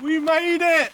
We made it!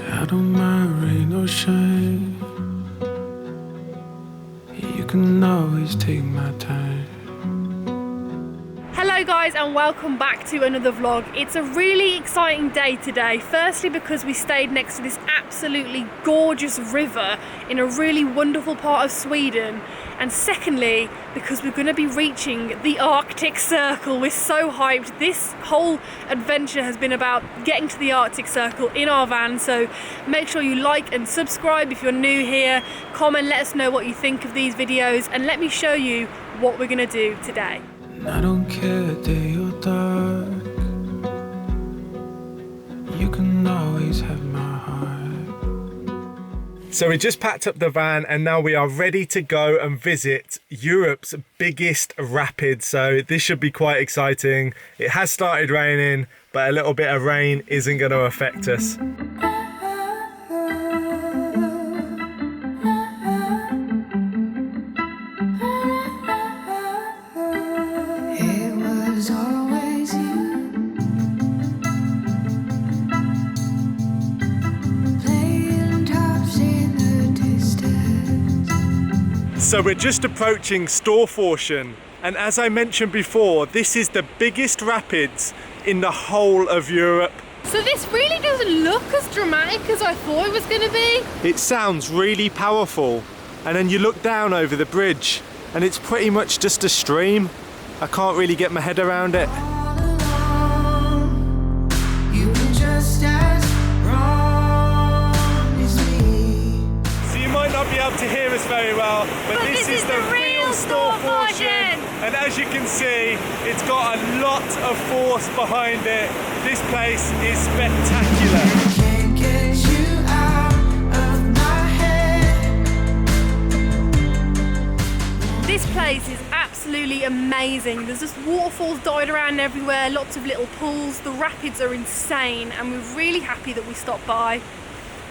I don't mind rain or shine. You can always take my time. Hello guys, and welcome back to another vlog. It's a really exciting day today. Firstly, because we stayed next to this absolutely gorgeous river in a really wonderful part of Sweden. And secondly, because we're going to be reaching the Arctic Circle. We're so hyped. This whole adventure has been about getting to the Arctic Circle in our van. So make sure you like and subscribe if you're new here. Comment, let us know what you think of these videos, and let me show you what we're going to do today. I don't care day or dark. You can always have my heart. So we just packed up the van and now we are ready to go and visit Europe's biggest rapids. So this should be quite exciting. It has started raining, but a little bit of rain isn't going to affect us. So we're just approaching Storforsen, and as I mentioned before, this is the biggest rapids in the whole of Europe. So this really doesn't look as dramatic as I thought it was going to be. It sounds really powerful, and then you look down over the bridge and it's pretty much just a stream. I can't really get my head around it. Not be able to hear us very well, but this is the real Storforsen, and as you can see, it's got a lot of force behind it. This place is spectacular. Can't get you out of my head. This place is absolutely amazing. There's just waterfalls dotted around everywhere, lots of little pools. The rapids are insane, and we're really happy that we stopped by.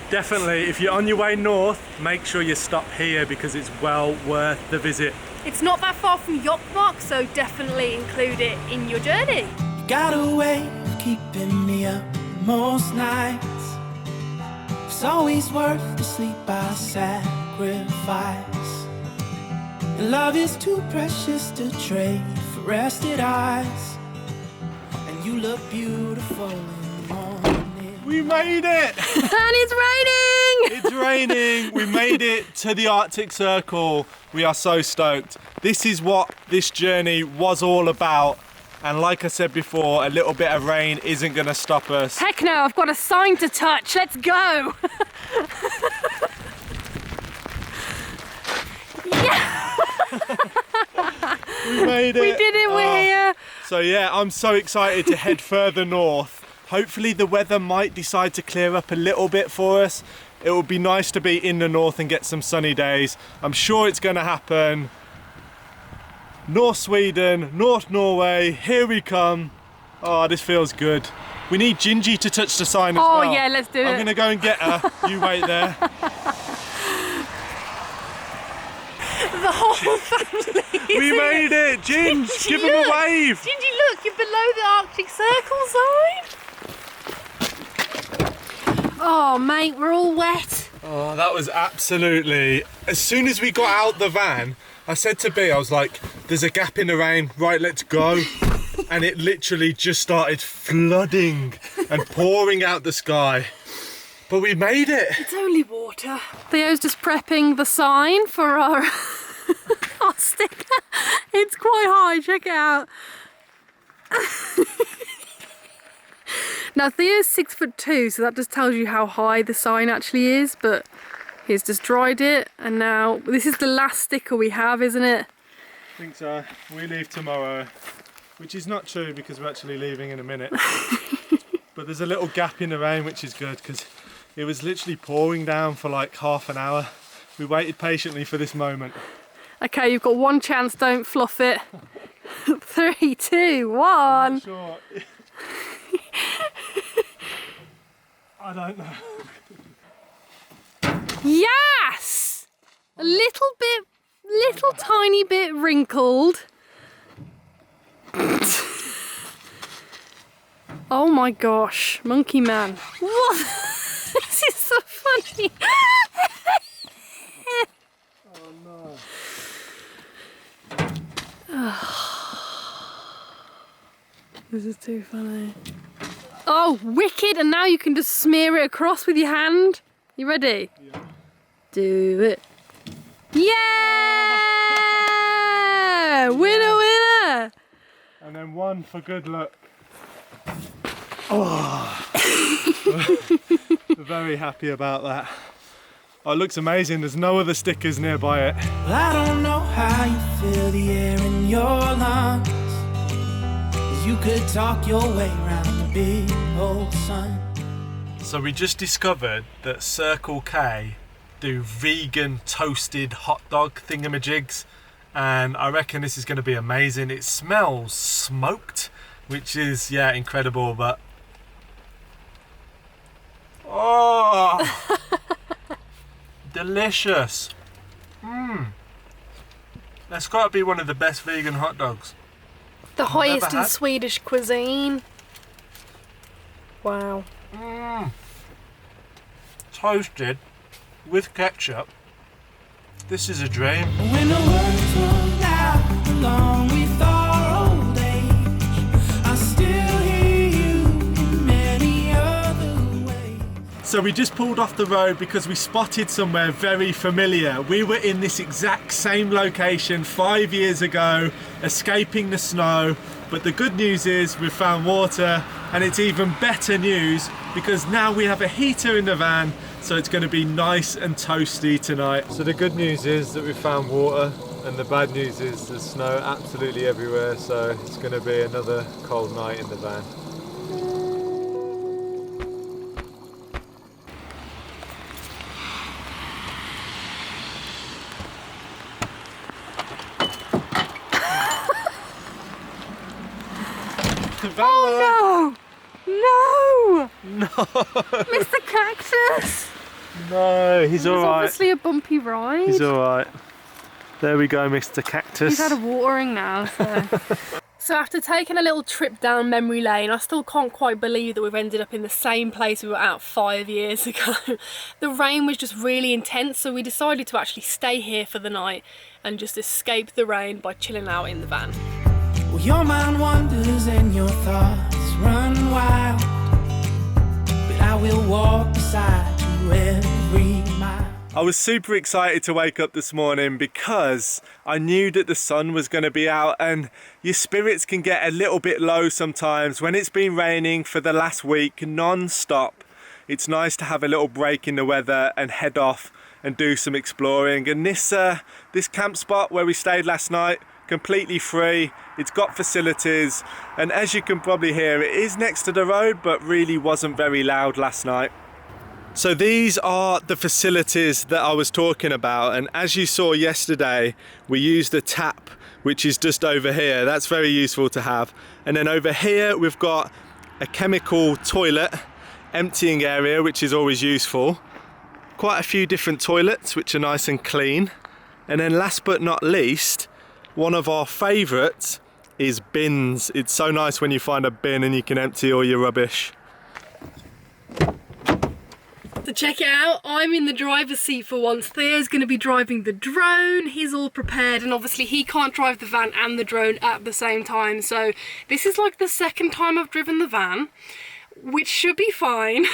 Definitely, if you're on your way north, make sure you stop here because it's well worth the visit. It's not that far from Jokkmokk, so definitely include it in your journey. You got a way of keeping me up most nights. It's always worth the sleep I sacrifice. And love is too precious to trade for rested eyes. And you look beautiful in the morning. We made it! And it's raining! It's raining! We made it to the Arctic Circle. We are so stoked. This is what this journey was all about. And like I said before, a little bit of rain isn't going to stop us. Heck no, I've got a sign to touch. Let's go! Yeah! We made it! We did it, we're here! So yeah, I'm so excited to head further north. Hopefully the weather might decide to clear up a little bit for us. It would be nice to be in the north and get some sunny days. I'm sure it's going to happen. North Sweden, North Norway, here we come. Oh, this feels good. We need Gingy to touch the sign as well. Oh yeah, let's do it. I'm going to go and get her. You wait there. The whole family. We made it! Ginge, give him a wave! Gingy, look, you're below the Arctic Circle sign. Oh mate, we're all wet. Oh, that was absolutely... As soon as we got out the van, I said to B, I was like, there's a gap in the rain, right, let's go. And it literally just started flooding and pouring out the sky. But we made it. It's only water. Theo's just prepping the sign for our, our sticker. It's quite high, check it out. Now Theo's 6'2", so that just tells you how high the sign actually is, but he's just dried it, and now this is the last sticker we have, isn't it? I think so. We leave tomorrow, which is not true because we're actually leaving in a minute. But there's a little gap in the rain, which is good because It was literally pouring down for like half an hour. We waited patiently for this moment. Okay, you've got one chance, don't fluff it. 3, 2, 1. I'm not sure. I don't know. Yes! A little tiny bit wrinkled. Oh my gosh, monkey man. What? This is so funny. Oh no. This is too funny. Oh, wicked! And now you can just smear it across with your hand. You ready? Yeah. Do it. Yeah! Winner, winner! And then one for good luck. Oh. We're very happy about that. Oh, it looks amazing. There's no other stickers nearby it. Well, I don't know how you feel the air in your lungs. You could talk your way around the big old sun. So we just discovered that Circle K do vegan toasted hot dog thingamajigs, and I reckon this is going to be amazing. It smells smoked, which is, yeah, incredible, but oh, delicious. That's got to be one of the best vegan hot dogs. The highest in had. Swedish cuisine. Wow. Toasted with ketchup. This is a dream. When the words run out along with our old age, I still hear you in many other ways. So we just pulled off the road because we spotted somewhere very familiar. We were in this exact same location 5 years ago, escaping the snow. But the good news is we've found water, and it's even better news because now we have a heater in the van, so it's going to be nice and toasty tonight. So the good news is that we found water, and the bad news is there's snow absolutely everywhere, so it's going to be another cold night in the van. Oh no! No! Mr. Cactus! No, he's all It's right. obviously a bumpy ride. He's all right. There we go, Mr. Cactus. He's had a watering now, so. So after taking a little trip down memory lane, I still can't quite believe that we've ended up in the same place we were at 5 years ago. The rain was just really intense, so we decided to actually stay here for the night and just escape the rain by chilling out in the van. Well, your mind wanders and your thoughts run wild, but I will walk beside you every mile. I was super excited to wake up this morning because I knew that the sun was going to be out, and your spirits can get a little bit low sometimes when it's been raining for the last week non-stop. It's nice to have a little break in the weather and head off and do some exploring. And this camp spot where we stayed last night, completely free, it's got facilities, and as you can probably hear, it is next to the road but really wasn't very loud last night. So these are the facilities that I was talking about, and as you saw yesterday, we used a tap which is just over here. That's very useful to have. And then over here we've got a chemical toilet emptying area, which is always useful. Quite a few different toilets which are nice and clean. And then last but not least, one of our favourites is bins. It's so nice when you find a bin and you can empty all your rubbish. So check it out, I'm in the driver's seat for once. Theo's going to be driving the drone. He's all prepared, and obviously he can't drive the van and the drone at the same time. So this is like the second time I've driven the van, which should be fine.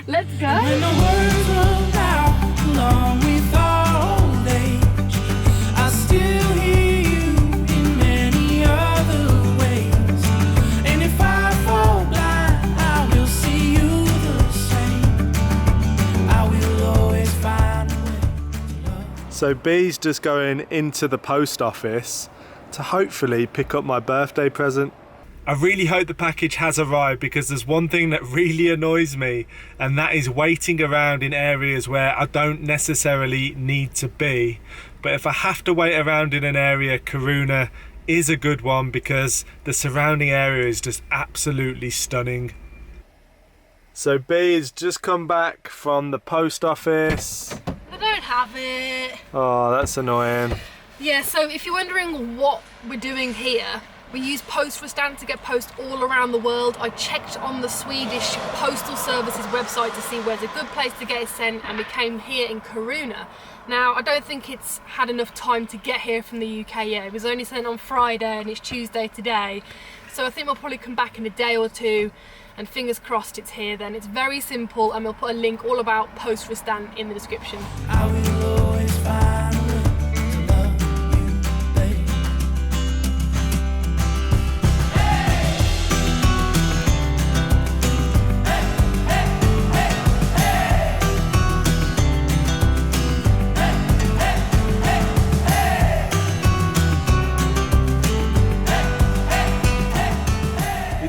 Let's go. When the words run out along with our old age, I still hear you in many other ways. And if I fall blind, I will see you the same. I will always find a way to love. So B's just going into the post office to hopefully pick up my birthday present. I really hope the package has arrived, because there's one thing that really annoys me, and that is waiting around in areas where I don't necessarily need to be. But if I have to wait around in an area, Kiruna is a good one, because the surrounding area is just absolutely stunning. So B has just come back from the post office. I don't have it. Oh, that's annoying. Yeah, so if you're wondering what we're doing here, we use post for stand to get post all around the world. I checked on the Swedish Postal Service's website to see where's a good place to get it sent, and we came here in Kiruna. Now, I don't think it's had enough time to get here from the UK yet. It was only sent on Friday and it's Tuesday today. So I think we'll probably come back in a day or two, and fingers crossed it's here then. It's very simple, and we'll put a link all about post for stand in the description. I will always find a way to love you, babe.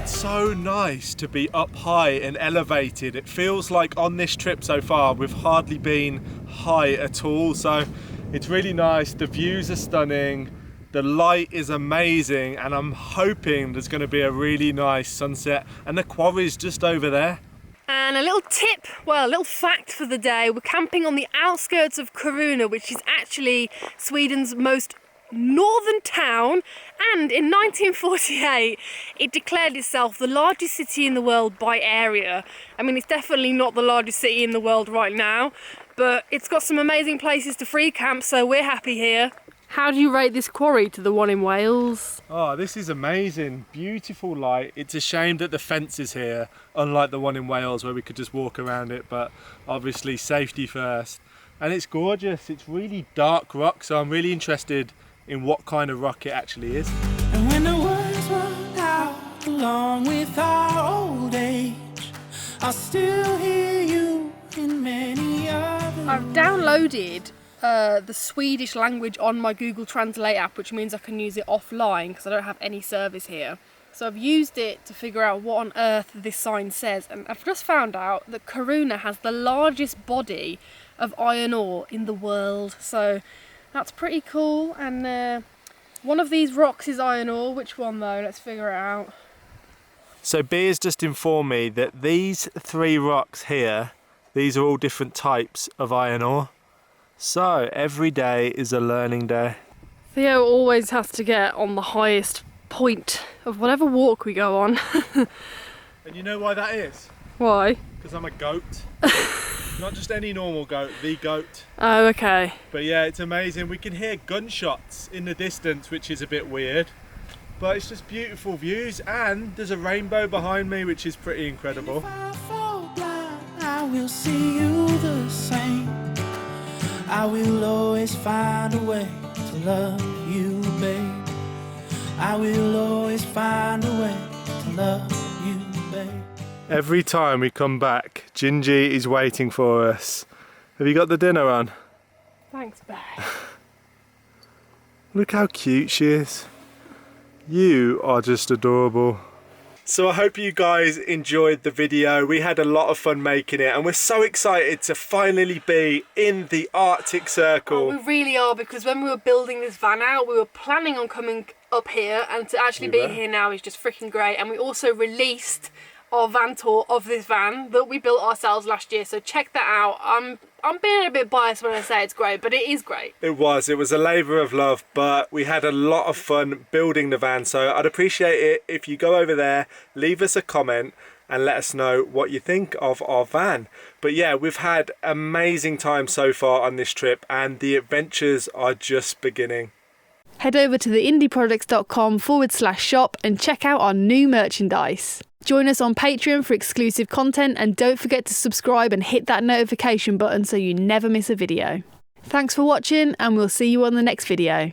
So nice to be up high and elevated. It feels like on this trip so far we've hardly been high at all, so it's really nice. The views are stunning, the light is amazing, and I'm hoping there's going to be a really nice sunset, and the quarry's just over there. And a little tip, well, a little fact for the day, we're camping on the outskirts of Kiruna, which is actually Sweden's most northern town, and in 1948 it declared itself the largest city in the world by area. I mean, it's definitely not the largest city in the world right now, but it's got some amazing places to free camp, so we're happy here. How do you rate this quarry to the one in Wales? Oh, this is amazing. Beautiful light. It's a shame that the fence is here, unlike the one in Wales where we could just walk around it, but obviously safety first. And it's gorgeous. It's really dark rock, so I'm really interested in what kind of rock it actually is. And when the words run out along with our old age, I'll still hear you in many others. I've downloaded the Swedish language on my Google Translate app, which means I can use it offline because I don't have any service here. So I've used it to figure out what on earth this sign says, and I've just found out that Kiruna has the largest body of iron ore in the world. So that's pretty cool, and one of these rocks is iron ore. Which one though? Let's figure it out. So B has just informed me that these three rocks here, these are all different types of iron ore. So every day is a learning day. Theo always has to get on the highest point of whatever walk we go on. And you know why that is? Why? Because I'm a goat. Not just any normal goat, the goat. Oh, okay. But yeah, it's amazing. We can hear gunshots in the distance, which is a bit weird. But it's just beautiful views, and there's a rainbow behind me, which is pretty incredible. If I fall blind, I will see you the same. I will always find a way to love you, babe. I will always find a way to love you, babe. Every time we come back, Gingy is waiting for us. Have you got the dinner on? Thanks, babe. Look how cute she is. You are just adorable. So I hope you guys enjoyed the video. We had a lot of fun making it, and we're so excited to finally be in the Arctic Circle. We really are, because when we were building this van out, we were planning on coming up here, and to actually be here now is just freaking great. And we also released our van tour of this van that we built ourselves last year, so check that out. I'm being a bit biased when I say it's great, but it is great. It was a labour of love, but we had a lot of fun building the van, so I'd appreciate it if you go over there, leave us a comment and let us know what you think of our van. But yeah, we've had amazing time so far on this trip, and the adventures are just beginning. Head over to theindieprojects.com/shop and check out our new merchandise. Join us on Patreon for exclusive content, and don't forget to subscribe and hit that notification button so you never miss a video. Thanks for watching, and we'll see you on the next video.